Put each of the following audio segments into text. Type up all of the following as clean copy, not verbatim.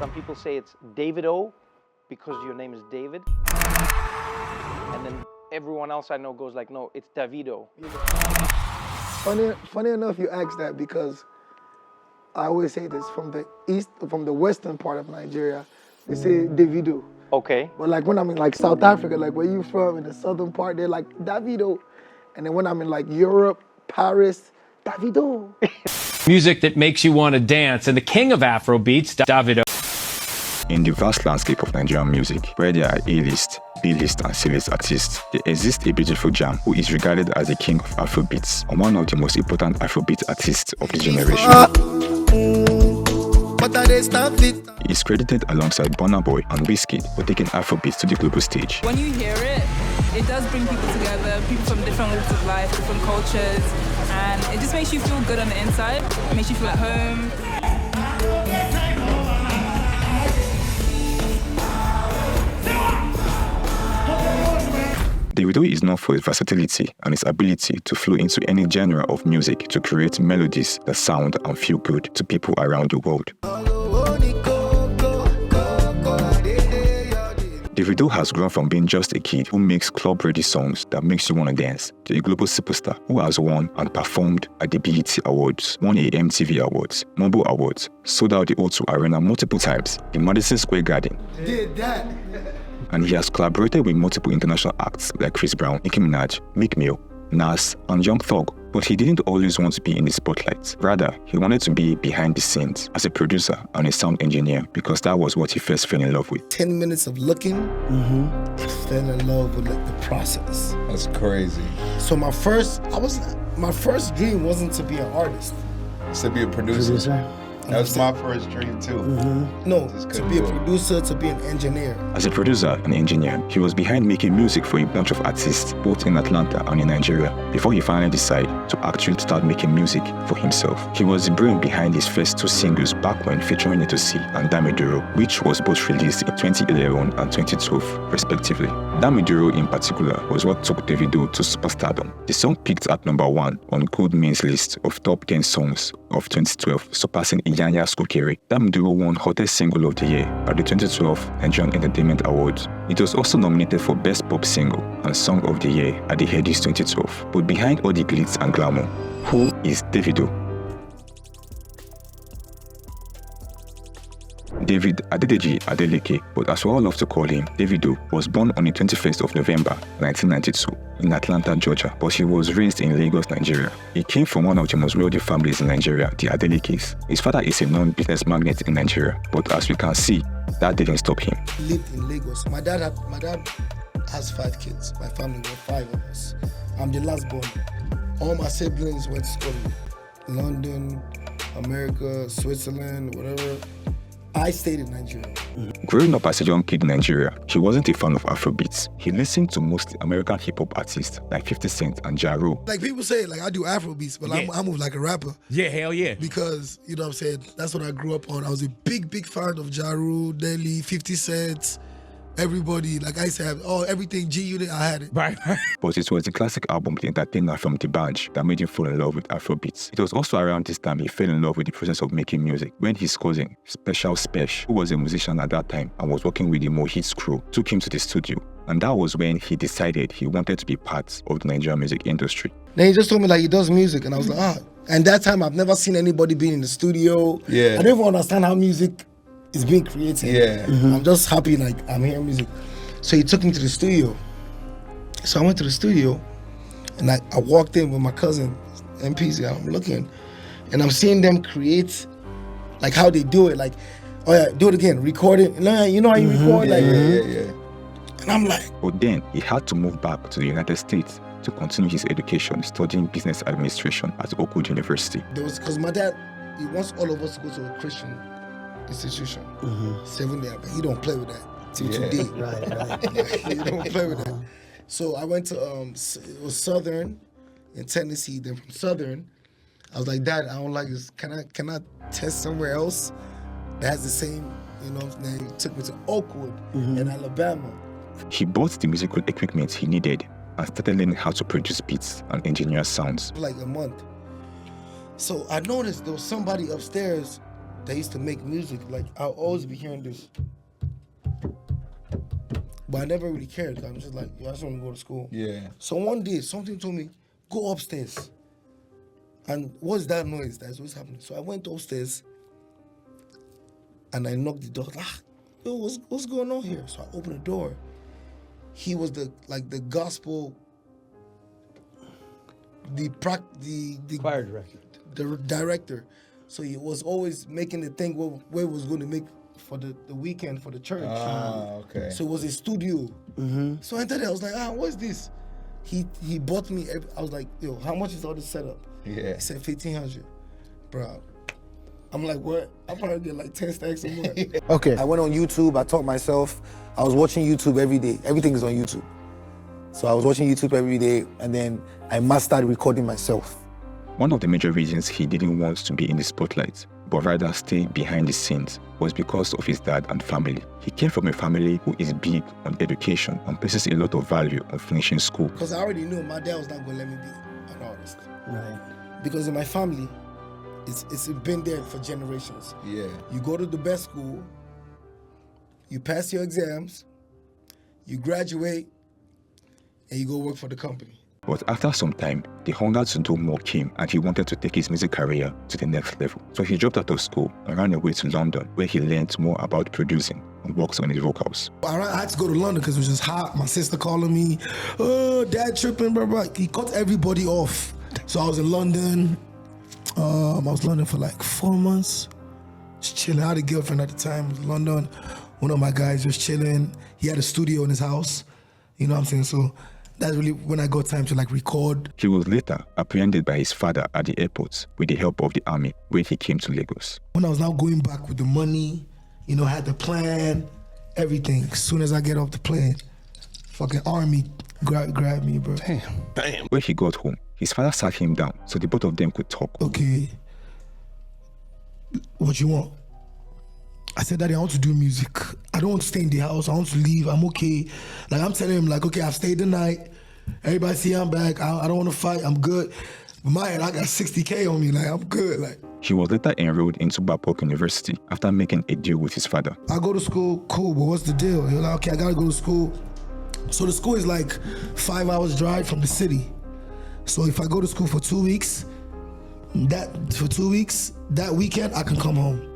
Some people say it's Davido because your name is David. And then everyone else I know goes like, no, it's Davido. Funny enough you asked that, because I always say this, from the western part of Nigeria, they say Davido. Okay. But like when I'm in like South Africa, like where you from, in the southern part, they're like Davido. And then when I'm in like Europe, Paris, Davido. Music that makes you want to dance, and the king of AfroBeats, Davido. In the vast landscape of Nigerian music, where there are A-list, B-list and C-list artists, there exists a beautiful gem who is regarded as the king of Afrobeats and one of the most important Afrobeat artists of the generation. He is credited alongside Burna Boy and Wizkid for taking Afrobeats to the global stage. When you hear it, it does bring people together, people from different walks of life, different cultures, and it just makes you feel good on the inside, it makes you feel at home. Davido is known for his versatility and his ability to flow into any genre of music to create melodies that sound and feel good to people around the world. Davido has grown from being just a kid who makes club-ready songs that makes you want to dance to a global superstar who has won and performed at the BET Awards, won a MTV Awards, Mobile Awards, sold out the O2 Arena multiple times, the Madison Square Garden. Did that. And he has collaborated with multiple international acts like Chris Brown, Nicki Minaj, Meek Mill, Nas, and Young Thug. But he didn't always want to be in the spotlight. Rather, he wanted to be behind the scenes as a producer and a sound engineer, because that was what he first fell in love with. 10 minutes of looking, I fell in love with like the process. That's crazy. So my first dream wasn't to be an artist. To be a producer. That was my first dream too. No, to be a producer, to be an engineer. As a producer and engineer, he was behind making music for a bunch of artists, both in Atlanta and in Nigeria, before he finally decided to actually start making music for himself. He was the brain behind his first two singles back when, featuring Netosi and Davido, which was both released in 2011 and 2012, respectively. Davido in particular was what took Davido to superstardom. The song peaked at #1 on Goldman's list of top 10 songs of 2012, surpassing Iyanya Skokere. Davido won Hottest Single of the Year at the 2012 Nigerian Entertainment Awards. It was also nominated for Best Pop Single and Song of the Year at the Headies 2012. But behind all the glitz and glamour, who is Davido? David Adedeji Adeleke, but as we all love to call him, Davido, was born on the 21st of November 1992 in Atlanta, Georgia, but he was raised in Lagos, Nigeria. He came from one of the most wealthy families in Nigeria, the Adelekes. His father is a non-business magnate in Nigeria, but as we can see, that didn't stop him. He lived in Lagos. My dad has 5 kids. My family were 5 of us. I'm the last born. All my siblings went to school in London, America, Switzerland, whatever. I stayed in Nigeria. Growing up as a young kid in Nigeria, he wasn't a fan of Afrobeats. He listened to most American hip-hop artists like 50 Cent and Ja Rule. Like people say, like I do Afrobeats, but I move like a rapper. Yeah, hell yeah. Because, you know what I'm saying, that's what I grew up on. I was a big fan of Ja Rule, Nelly, 50 Cent, everybody. Like I used to have everything G-Unit, I had it. Right. But it was the classic album The Entertainer from The Bunch that made him fall in love with Afrobeats. It was also around this time he fell in love with the process of making music, when his cousin, Special Spesh, who was a musician at that time and was working with the Mohits crew, took him to the studio. And that was when he decided he wanted to be part of the Nigerian music industry. Then he just told me like he does music, and I was like, And that time I've never seen anybody being in the studio. Yeah. I don't even understand how music is being created. Yeah. I'm just happy like I'm hearing music. So he took me to the studio. So I went to the studio, and I walked in with my cousin, MPs, I'm looking, and I'm seeing them create like how they do it, like, oh yeah, do it again, record it. You know how you record? Like, Yeah. And I'm like, But then he had to move back to the United States to continue his education, studying business administration at Oakwood University. there was, because my dad, he wants all of us to go to a Christian institution, 7 day, but he don't play with that till today. Right. He don't play with that. So I went to it was Southern in Tennessee. Then from Southern, I was like, Dad, I don't like this. Can I test somewhere else that has the same? You know, then he took me to Oakwood in Alabama. He bought the musical equipment he needed and started learning how to produce beats and engineer sounds. Like a month. So I noticed there was somebody upstairs that used to make music. Like, I'll always be hearing this. But I never really cared. I'm just like, I just want to go to school. Yeah. So one day, something told me, go upstairs. And what's that noise? That's what's happening. So I went upstairs and I knocked the door. Yo, what's going on here? So I opened the door. He was the gospel, the choir director. The director. So he was always making the thing where he was going to make for the weekend for the church. Okay. So it was a studio. So I entered there, I was like, what's this? He bought me, I was like, yo, how much is all this setup? Yeah. He said $1,500. Bro, I'm like, what? I'll probably get like 10 stacks or more. Okay. I went on YouTube, I taught myself. I was watching YouTube every day. Everything is on YouTube. So I was watching YouTube every day, and then I mastered recording myself. One of the major reasons he didn't want to be in the spotlight, but rather stay behind the scenes, was because of his dad and family. He came from a family who is big on education and places a lot of value on finishing school. Because I already knew my dad was not going to let me be an artist. Right. Because in my family, it's been there for generations. Yeah. You go to the best school, you pass your exams, you graduate, and you go work for the company. But after some time, the hunger to do more came, and he wanted to take his music career to the next level. So he dropped out of school and ran away to London, where he learned more about producing and worked on his vocals. I had to go to London because it was just hot. My sister calling me, oh, dad tripping, blah, blah. He cut everybody off. So I was in London. I was in London for like 4 months. Just chilling. I had a girlfriend at the time. I was in London. One of my guys was chilling. He had a studio in his house. You know what I'm saying? So that's really when I got time to like record. He was later apprehended by his father at the airport with the help of the army when he came to Lagos. When I was now going back with the money, you know, I had the plan, everything. As soon as I get off the plane, fucking army grab me, bro. Damn. When he got home, his father sat him down so the both of them could talk. Okay, what you want? I said, Daddy, I want to do music. I don't want to stay in the house. I want to leave. I'm okay. Like, I'm telling him, like, okay, I've stayed the night. Everybody see I'm back. I don't want to fight. I'm good. But my head, I got 60K on me. Like, I'm good. Like, He was later enrolled into Babcock University after making a deal with his father. I go to school, cool, but what's the deal? You're like, okay, I gotta go to school. So the school is like 5 hours drive from the city. So if I go to school for 2 weeks, that weekend I can come home.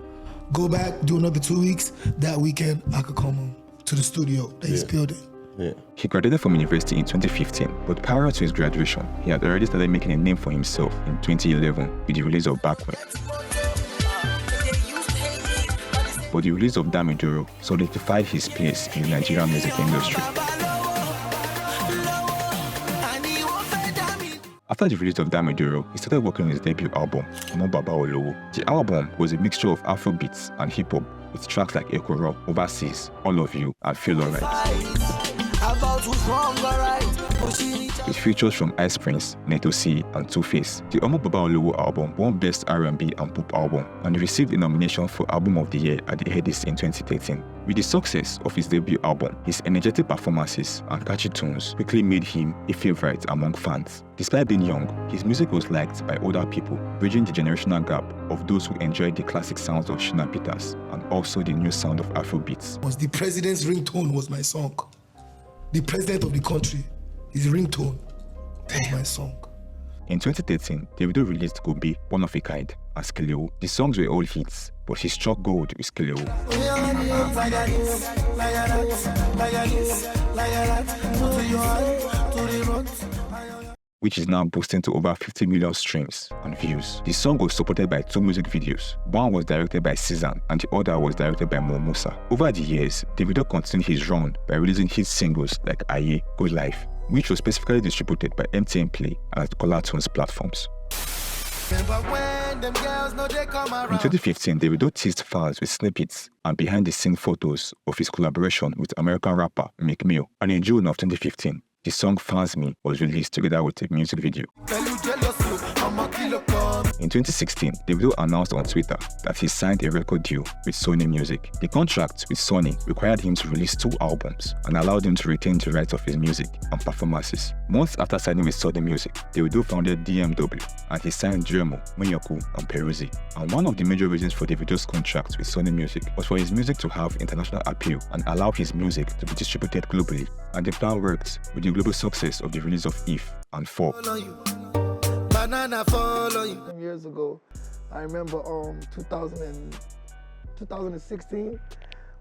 Go back, do another 2 weeks, that weekend I could come home to the studio that he's building. Yeah. He graduated from university in 2015, but prior to his graduation, he had already started making a name for himself in 2011 with the release of Backward. But the release of Davido solidified his place in the Nigerian music industry. After the release of Davido, he started working on his debut album, Omo Baba Olowo. The album was a mixture of AfroBeats and hip-hop, with tracks like Echo Rock, Overseas, All of You, and Feel Alright. With features from Ice Prince, Neto C, and Two-Face. The Omo Baba Olowo album won Best R&B and Pop Album, and received a nomination for Album of the Year at the Headies in 2013. With the success of his debut album, his energetic performances and catchy tunes quickly made him a favorite among fans. Despite being young, his music was liked by older people, bridging the generational gap of those who enjoyed the classic sounds of Shina Peters and also the new sound of Afrobeats. Was the president's ringtone was my song. The president of the country, his ringtone was my song. In 2013, Davido released Gobe, One of a Kind, and Skelewu. The songs were all hits, but he struck gold with Skelewu, which is now boosting to over 50 million streams and views. The song was supported by 2 music videos. One was directed by Cezanne and the other was directed by Mo Musa. Over the years, Davido continued his run by releasing hit singles like Aye, Good Life, which was specifically distributed by MTN Play and the Collar Tunes platforms. In 2015, Davido teased fans with snippets and behind-the-scenes photos of his collaboration with American rapper Meek Mill, and in June of 2015, the song Fans Me was released together with a music video. In 2016, Davido announced on Twitter that he signed a record deal with Sony Music. The contract with Sony required him to release 2 albums and allowed him to retain the rights of his music and performances. Months after signing with Sony Music, Davido founded DMW and he signed Dremo, Munyoku, and Peruzzi. And one of the major reasons for Davido's contract with Sony Music was for his music to have international appeal and allow his music to be distributed globally. And the plan worked with the global success of the release of If and Four. Some years ago, I remember 2016,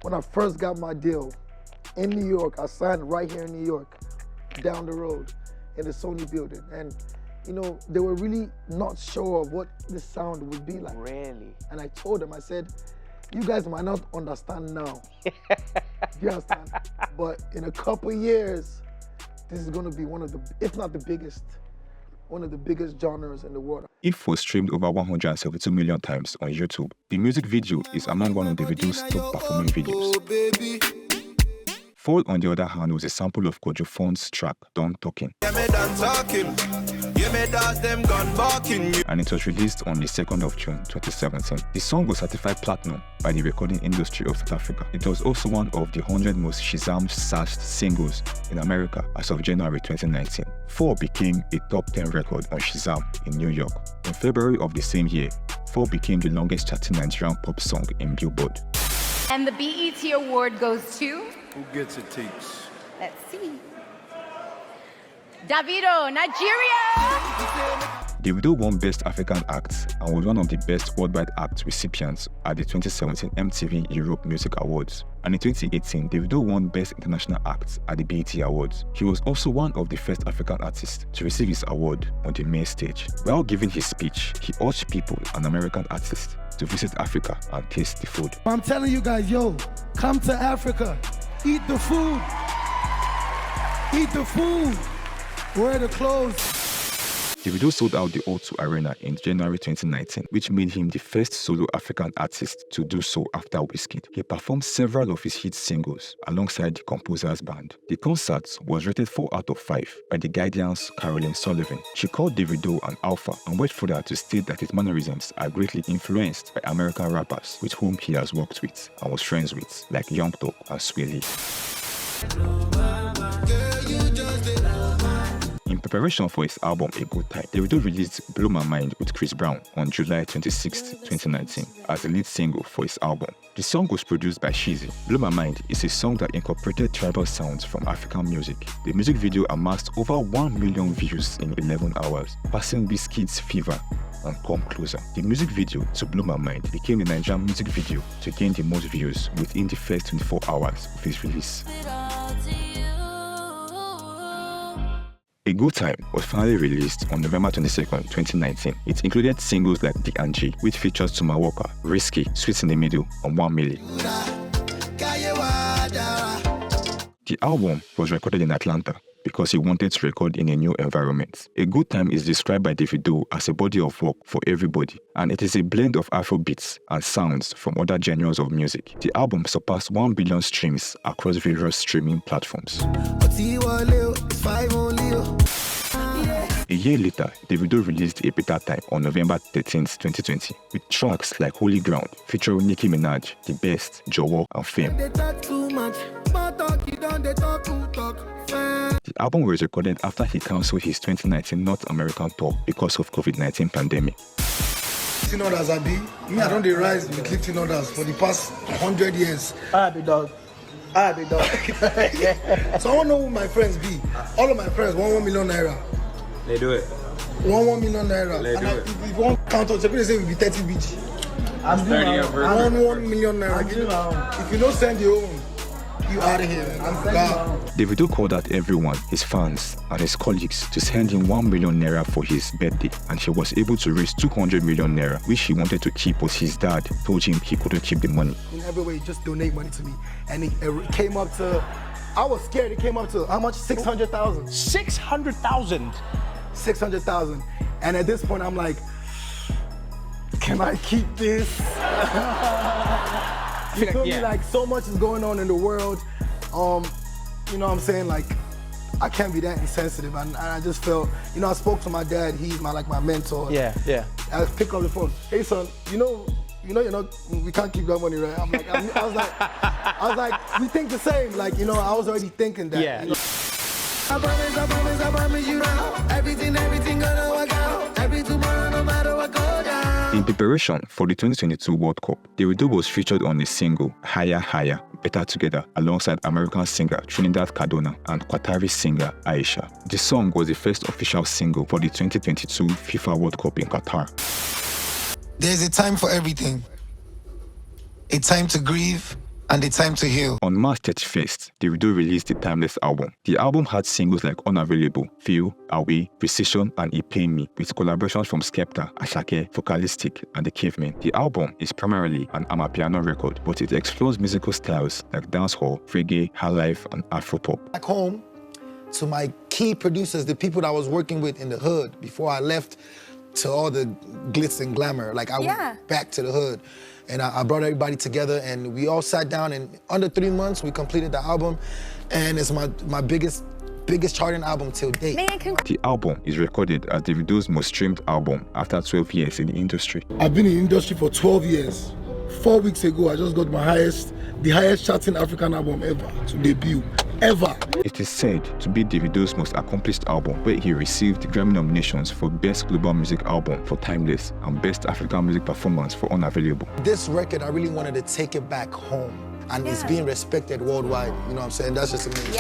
when I first got my deal in New York. I signed right here in New York, down the road in the Sony building. And you know, they were really not sure of what the sound would be like. Really? And I told them, I said, you guys might not understand now. You understand? But in a couple years, this is gonna be one of the, if not the biggest, one of the biggest genres in the world. If was streamed over 172 million times on YouTube, the music video is among one of Davido's top performing videos. Fall, on the other hand, was a sample of Kojo Fon's track, Done Talking. And it was released on the 2nd of June 2017. The song was certified platinum by the recording industry of South Africa. It was also one of the 100 most Shazam-searched singles in America as of January 2019. Four became a top 10 record on Shazam in New York. In February of the same year, Four became the longest charting Nigerian pop song in Billboard. And the BET award goes to... Who gets it, Teeks? Let's see. Davido, Nigeria! Davido won Best African Act and was one of the Best Worldwide Act recipients at the 2017 MTV Europe Music Awards. And in 2018, Davido won Best International Act at the BET Awards. He was also one of the first African artists to receive his award on the main stage. While giving his speech, he urged people and American artists to visit Africa and taste the food. I'm telling you guys, yo, come to Africa, eat the food, wear the clothes. Davido sold out the O2 Arena in January 2019, which made him the first solo African artist to do so after Wizkid. He performed several of his hit singles alongside the composer's band. The concert was rated 4 out of 5 by The Guardian's Caroline Sullivan. She called Davido an alpha and went further to state that his mannerisms are greatly influenced by American rappers with whom he has worked with and was friends with, like Young Thug and Sway Lee. In preparation for his album A Good Time, Davido released Blow My Mind with Chris Brown on July 26, 2019 as the lead single for his album. The song was produced by Shizzy. Blow My Mind is a song that incorporated tribal sounds from African music. The music video amassed over 1 million views in 11 hours, passing Wizkid's Fever and Come Closer. The music video to Blow My Mind became the Nigerian music video to gain the most views within the first 24 hours of its release. A Good Time was finally released on November 22, 2019. It included singles like D&G, which features Tuma Walker, Risky, Sweet in the Middle, and 1 Milli. The album was recorded in Atlanta because he wanted to record in a new environment. A Good Time is described by Davido as a body of work for everybody, and it is a blend of AfroBeats and sounds from other genres of music. The album surpassed 1 billion streams across various streaming platforms. A year later, Davido released A Better Time on November 13, 2020, with tracks like Holy Ground, featuring Nicki Minaj, The Best, Jowo, and Fame. The album was recorded after he cancelled his 2019 North American tour because of COVID-19 pandemic. Lifting orders, I be. Me, I don't rise with lifting orders for the past 100 years. I be dog. So I want to know who my friends be. All of my friends want 1 million naira. They do it. 1 million naira. They And do it. if you want count on, they say it will be 30 BG. I'm doing my own. I want 1 million naira. I'm doing my own. If you don't send your own, you out of here. I'm sending my own. Davido called out everyone, his fans, and his colleagues to send him 1 million naira for his birthday, and he was able to raise 200 million naira, which he wanted to keep, but his dad told him he couldn't keep the money. In every way, just donate money to me. And it came up to, I was scared, it came up to how much? 600,000. 600,000. 600,000. And at this point, I'm like, can I keep this? You feel me? Like, so much is going on in the world. You know what I'm saying? Like, I can't be that insensitive. And I just felt, you know, I spoke to my dad. He's my mentor. Yeah. I pick up the phone. Hey son, you know you're not. We can't keep that money, right? I was like, we think the same. Like, you know, I was already thinking that. Yeah. You know? I promise you now. Everything gonna work out. Every tomorrow, no matter what go down. In preparation for the 2022 World Cup, Davido was featured on the single Higher Higher, Better Together alongside American singer Trinidad Cardona and Qatari singer Aisha. The song was the first official single for the 2022 FIFA World Cup in Qatar. There's a time for everything. A time to grieve and a time to heal. On March 31st, Davido released the Timeless album. The album had singles like Unavailable, Feel, Away, Precision, and It Pain Me, with collaborations from Skepta, Ashake, Focalistic, and The Cavemen. The album is primarily an amapiano record, but it explores musical styles like dancehall, reggae, highlife, and afropop. Back home to my key producers, the people that I was working with in the hood before I left to all the glitz and glamour. Like I went back to the hood. And I brought everybody together and we all sat down, and under 3 months we completed the album, and it's my biggest charting album till date. The album is recorded as Davido's most streamed album after 12 years in the industry. I've been in the industry for 12 years. 4 weeks ago, I just got the highest charting African album ever to debut, ever. It is said to be Davido's most accomplished album, where he received Grammy nominations for Best Global Music Album for Timeless and Best African Music Performance for Unavailable. This record, I really wanted to take it back home, and it's being respected worldwide, you know what I'm saying? That's just amazing.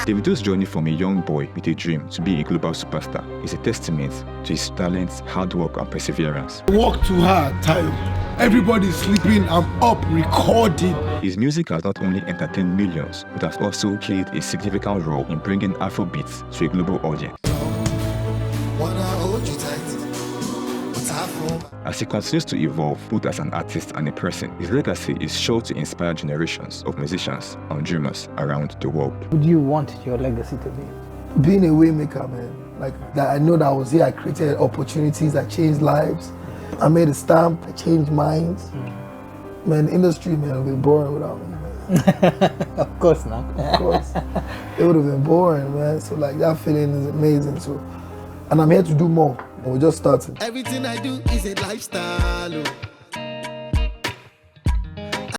Davido's journey from a young boy with a dream to be a global superstar is a testament to his talents, hard work, and perseverance. I work too hard, tired. Everybody's sleeping, I'm up, recording. His music has not only entertained millions, but has also played a significant role in bringing AfroBeats to a global audience. Wanna hold you tight, but I won't. As he continues to evolve both as an artist and a person, his legacy is sure to inspire generations of musicians and dreamers around the world. What do you want your legacy to be? Being a waymaker, man. Like that, I know that I was here, I created opportunities, I changed lives. I made a stamp, I changed minds. Man, the industry, man, would be boring without me, man. Of course not. Of course. It would have been boring, man. So like that feeling is amazing. So, and I'm here to do more. And we're just starting. Everything I do is a lifestyle.